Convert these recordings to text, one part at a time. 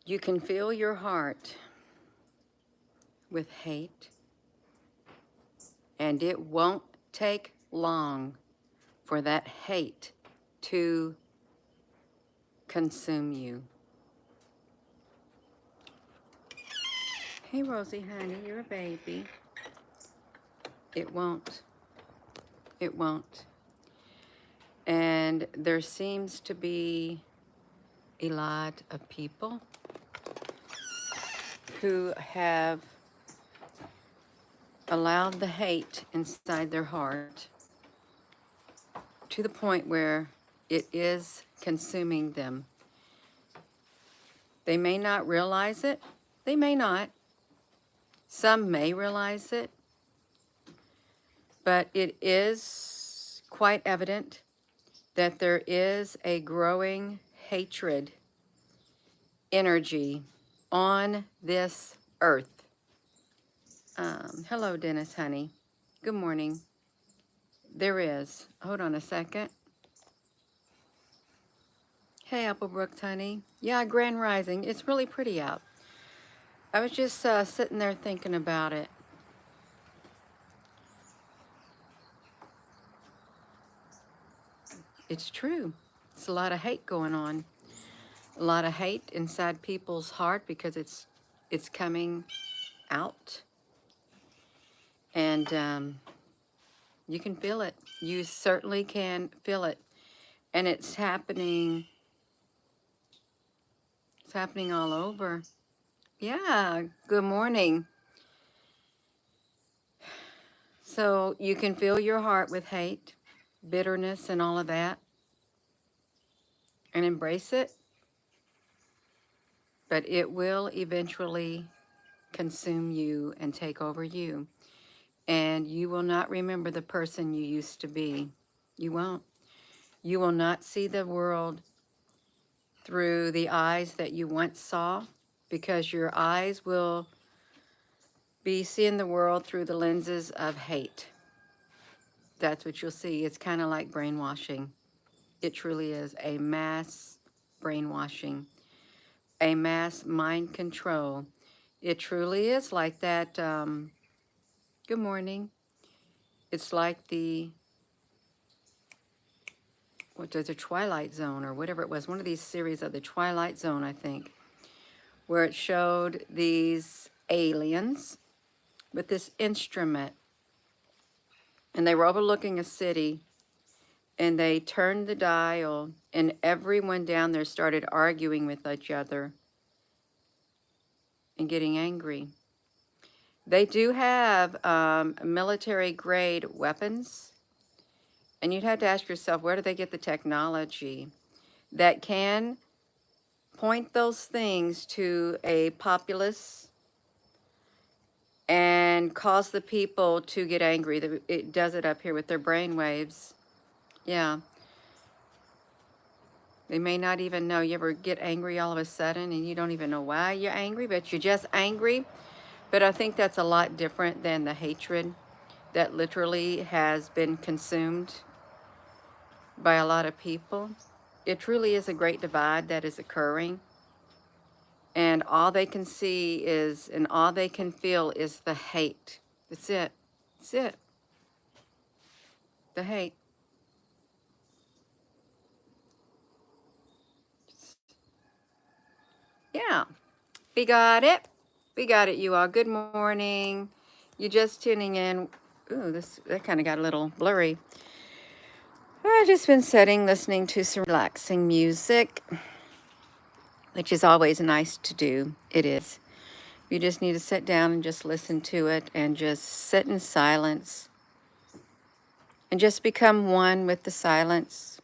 You can fill your heart with hate, and it won't take long for that hate to consume you. Hey, Rosie, honey, you're a baby. It won't. It won't. And there seems to be a lot of people who have allowed the hate inside their heart to the point where it is consuming them. They may not realize it. They may not. Some may realize it. But it is quite evident that there is a growing hatred energy on this earth. Hello, Dennis, honey. Good morning. There is. Hold on a second. Hey, Applebrook, honey. Yeah, Grand Rising. It's really pretty out. I was just sitting there thinking about it. It's true. It's a lot of hate going on. A lot of hate inside people's heart because it's coming out. And you can feel it. You certainly can feel it. And it's happening. It's happening all over. Yeah, good morning. So you can fill your heart with hate, bitterness, and all of that, and embrace it. But it will eventually consume you and take over you. And you will not remember the person you used to be. You won't. You will not see the world through the eyes that you once saw, because your eyes will be seeing the world through the lenses of hate. That's what you'll see. It's kind of like brainwashing. It truly is a mass brainwashing, a mass mind control. It truly is like that. Good morning. It's like the Twilight Zone or whatever it was. One of these series of the Twilight Zone, I think, where it showed these aliens with this instrument, and they were overlooking a city, and they turned the dial, and everyone down there started arguing with each other and getting angry. They do have military grade weapons, and you'd have to ask yourself, where do they get the technology that can point those things to a populace and cause the people to get angry? It does it up here with their brain waves. Yeah. They may not even know. You ever get angry all of a sudden and you don't even know why you're angry, but you're just angry? But I think that's a lot different than the hatred that literally has been consumed by a lot of people. It truly is a great divide that is occurring. And all they can see is, and all they can feel is the hate. That's it. That's it. The hate. Yeah. We got it. We got it, you all. Good morning. You're just tuning in. Ooh, that kind of got a little blurry. I've just been sitting, listening to some relaxing music, which is always nice to do. It is. You just need to sit down and just listen to it and just sit in silence and just become one with the silence,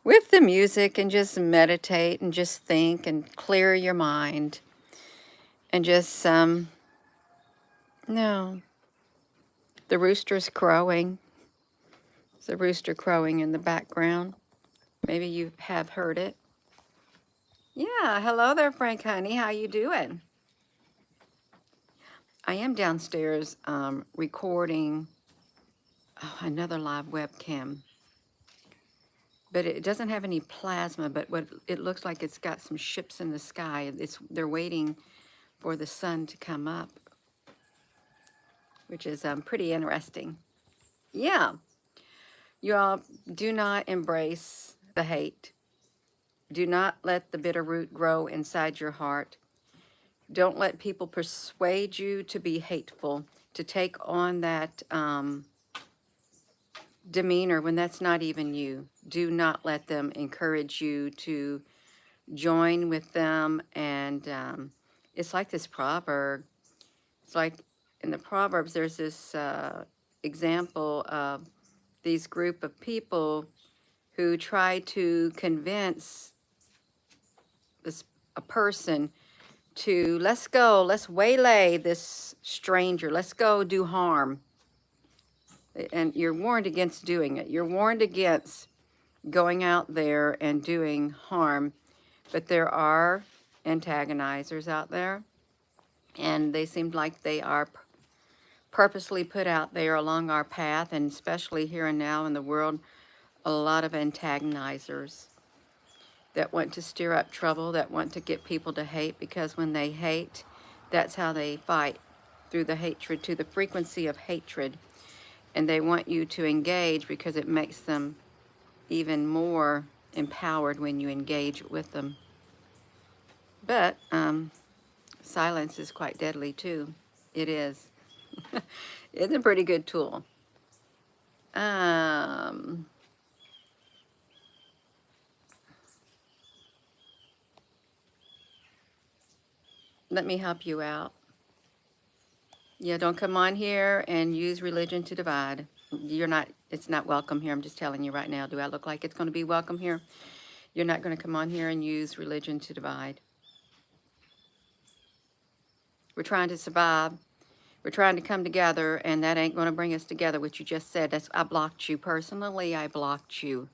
with the music, and just meditate and just think and clear your mind and just, no, the rooster's crowing. There's a rooster crowing in the background. Maybe you have heard it. Yeah, hello there, Frank, honey. How you doing? I am downstairs recording another live webcam. but it doesn't have any plasma, but what it looks like, it's got some ships in the sky. They're waiting for the sun to come up, which is pretty interesting. Yeah, you all do not embrace the hate. Do not let the bitter root grow inside your heart. Don't let people persuade you to be hateful, to take on that demeanor when that's not even you. Do not let them encourage you to join with them. And it's like this proverb. It's like in the Proverbs, there's this example of these group of people who try to convince a person to, let's go, let's waylay this stranger, let's go do harm. And you're warned against doing it. You're warned against going out there and doing harm. But there are antagonizers out there, and they seem like they are purposely put out there along our path, and especially here and now in the world, a lot of antagonizers that want to stir up trouble, that want to get people to hate, because when they hate, that's how they fight, through the hatred, to the frequency of hatred. And they want you to engage because it makes them even more empowered when you engage with them. But silence is quite deadly too. It is. It's a pretty good tool. Let me help you out. Yeah, don't come on here and use religion to divide. It's not welcome here. I'm just telling you right now. Do I look like it's going to be welcome here? You're not going to come on here and use religion to divide. We're trying to survive. We're trying to come together, and that ain't going to bring us together, what you just said. I blocked you. Personally, I blocked you.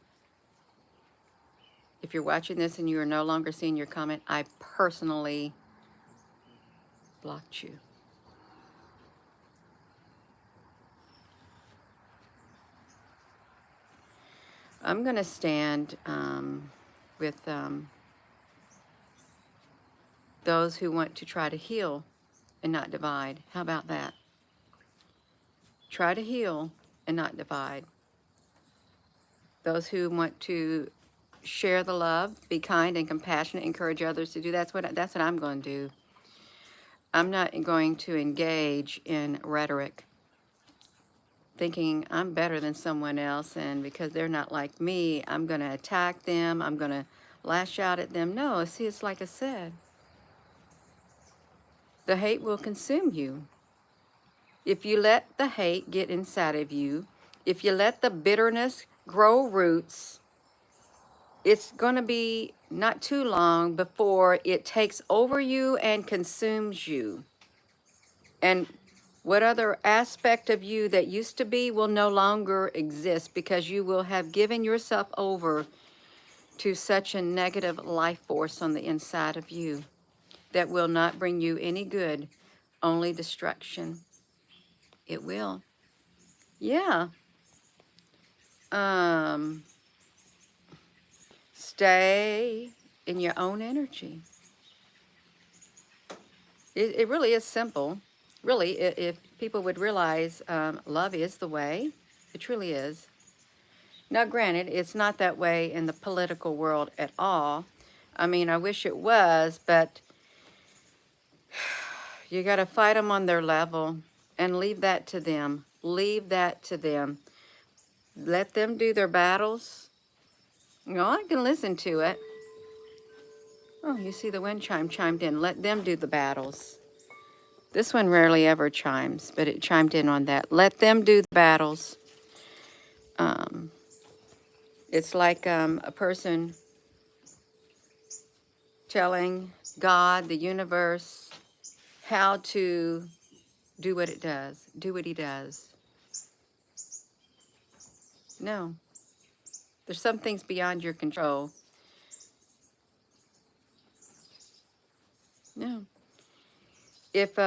If you're watching this and you are no longer seeing your comment, I personally blocked you. I'm going to stand with those who want to try to heal and not divide. How about that? Try to heal and not divide. Those who want to share the love, be kind and compassionate, encourage others to do, that's what I'm going to do. I'm not going to engage in rhetoric, thinking I'm better than someone else, and because they're not like me, I'm going to attack them, I'm going to lash out at them. No, see, it's like I said. The hate will consume you. If you let the hate get inside of you, if you let the bitterness grow roots, it's going to be not too long before it takes over you and consumes you. And what other aspect of you that used to be will no longer exist, because you will have given yourself over to such a negative life force on the inside of you that will not bring you any good, only destruction. It will. Yeah. Stay in your own energy. It really is simple. Really, if people would realize love is the way, it truly is. Now, granted, it's not that way in the political world at all. I mean, I wish it was, but you got to fight them on their level and leave that to them. Leave that to them. Let them do their battles. You know, I can listen to it. Oh, you see the wind chime chimed in. Let them do the battles. This one rarely ever chimes, but it chimed in on that. Let them do the battles. It's like a person telling God, the universe, how to do what it does. Do what he does. No. There's some things beyond your control. No. If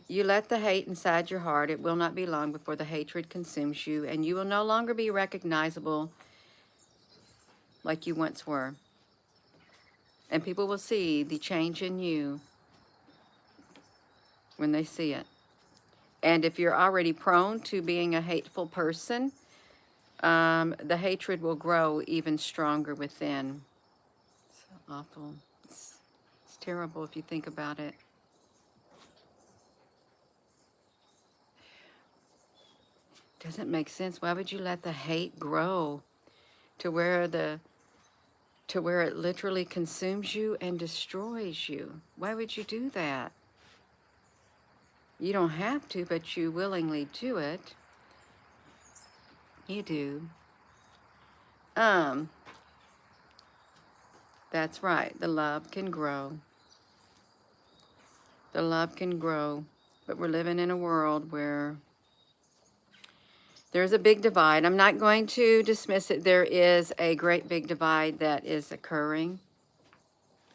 you let the hate inside your heart, it will not be long before the hatred consumes you, and you will no longer be recognizable like you once were. And people will see the change in you when they see it. And if you're already prone to being a hateful person, the hatred will grow even stronger within. It's awful. It's terrible if you think about it. Doesn't make sense. Why would you let the hate grow to where it literally consumes you and destroys you? Why would you do that? You don't have to, but you willingly do it. You do. That's right. The love can grow. The love can grow. But we're living in a world where there's a big divide. I'm not going to dismiss it. There is a great big divide that is occurring.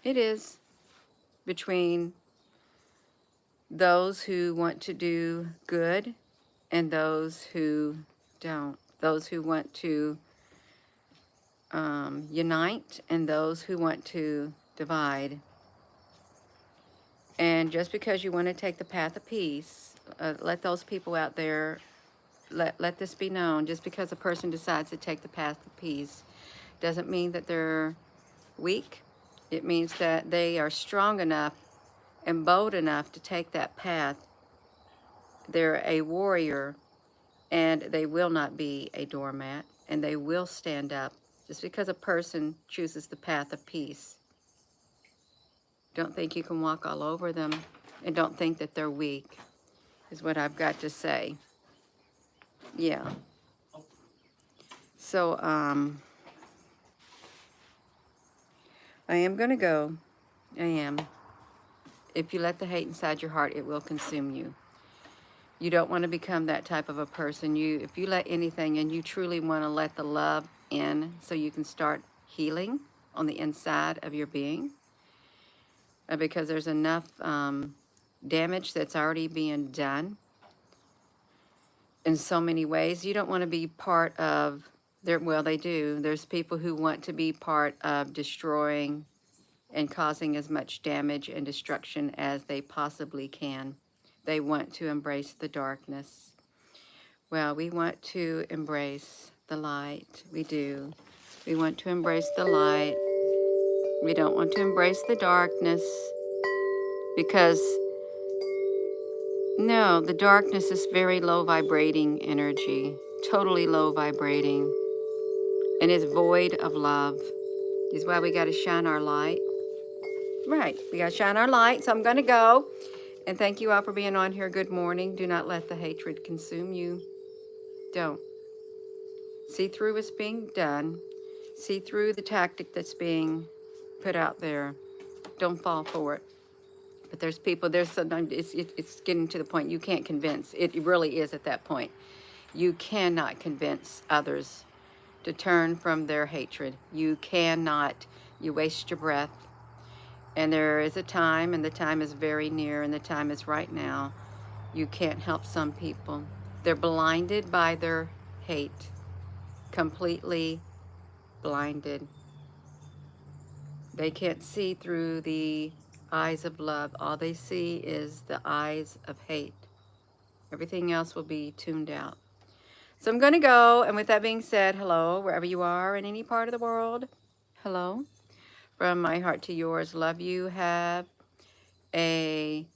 It is, between those who want to do good and those who don't. Those who want to unite and those who want to divide. And just because you want to take the path of peace, let those people out there, let this be known. Just because a person decides to take the path of peace doesn't mean that they're weak. It means that they are strong enough and bold enough to take that path. They're a warrior, and they will not be a doormat, and they will stand up. Just because a person chooses the path of peace, don't think you can walk all over them, and don't think that they're weak, is what I've got to say. Yeah. So, I am going to go. I am. If you let the hate inside your heart, it will consume you. You don't want to become that type of a person. If you let anything in, you truly want to let the love in so you can start healing on the inside of your being. Because there's enough damage that's already being done in so many ways. You don't want to be part of, well, they do. There's people who want to be part of destroying and causing as much damage and destruction as they possibly can. They want to embrace the darkness. Well, we want to embrace the light. We do. We want to embrace the light. We don't want to embrace the darkness because, no, the darkness is very low vibrating energy, totally low vibrating, and is void of love. This is why we got to shine our light. Right, we got to shine our light. So I'm going to go. And thank you all for being on here. Good morning. Do not let the hatred consume you. Don't. See through what's being done. See through the tactic that's being put out there. Don't fall for it. But there's people, there's sometimes it's getting to the point you can't convince. It really is at that point. You cannot convince others to turn from their hatred. You cannot. You waste your breath. And there is a time, and the time is very near, and the time is right now. You can't help some people. They're blinded by their hate. Completely blinded. They can't see through the eyes of love. All they see is the eyes of hate. Everything else will be tuned out. So I'm going to go, and with that being said, hello, wherever you are in any part of the world. Hello. From my heart to yours, love you. Have a,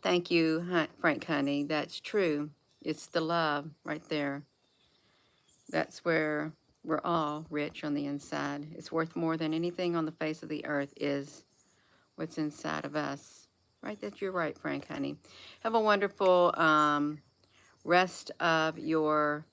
thank you, Frank Honey. That's true. It's the love right there. That's where we're all rich on the inside. It's worth more than anything on the face of the earth is what's inside of us. Right, that you're right, Frank Honey. Have a wonderful rest of your